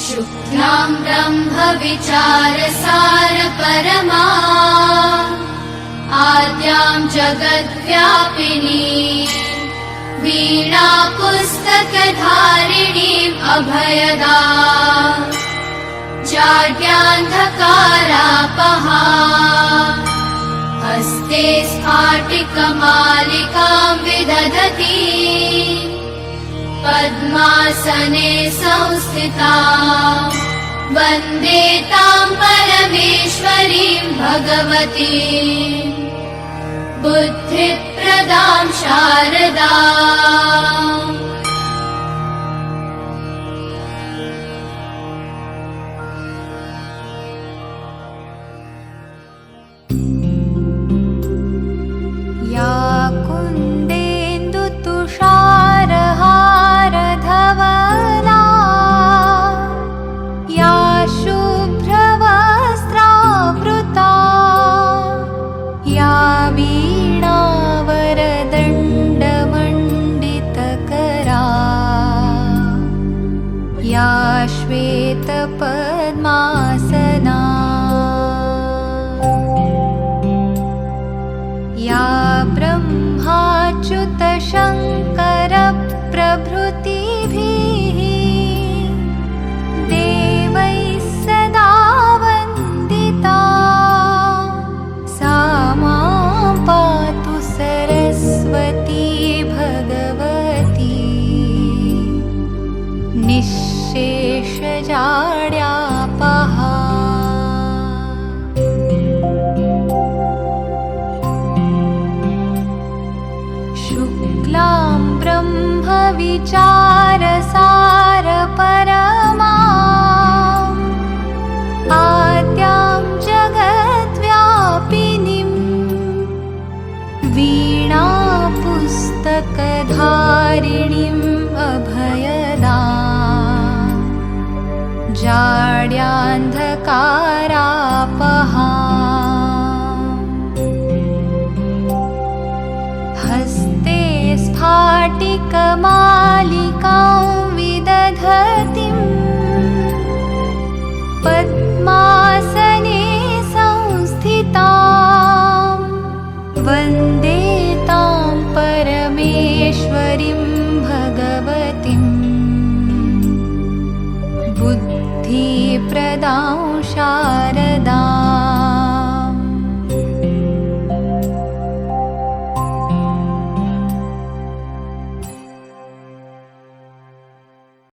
शुक्लां ब्रह्मविचारसार परमा आद्यां जगद्व्यापिनी वीणा पुस्तकधारिणीम् अभयदा जाड्यान्धकारापहा हस्ते स्फाटिकमालिकां विदधती पद्मासने संस्थिता वन्दे तां परमेश्वरीं भगवती बुद्धिप्रदां शारदाम्। या कुन्देन्दुतुषारहारधवला या शुभ्रवस्त्रावृता या वीणावरदण्डमण्डितकरा या श्वेतपद्मासना या ब्रह्माच्युतशङ्करप्रभृतिभिः देवैः सदा वन्दिता सा मां पातु सरस्वती भगवती निःशेषजाड्यापहा। शुक्लां ब्रह्मविचारसार परमाम् आद्यां जगद्व्यापिनीं वीणा पुस्तकधारिणीम् अभयदा जाड्यान्धकारापहा हस्ते स्फाटिकमालिकां विदधतीं पद्मासने संस्थितां वन्दे तां परमेश्वरीं भगवतीं बुद्धिप्रदां शारदाम्।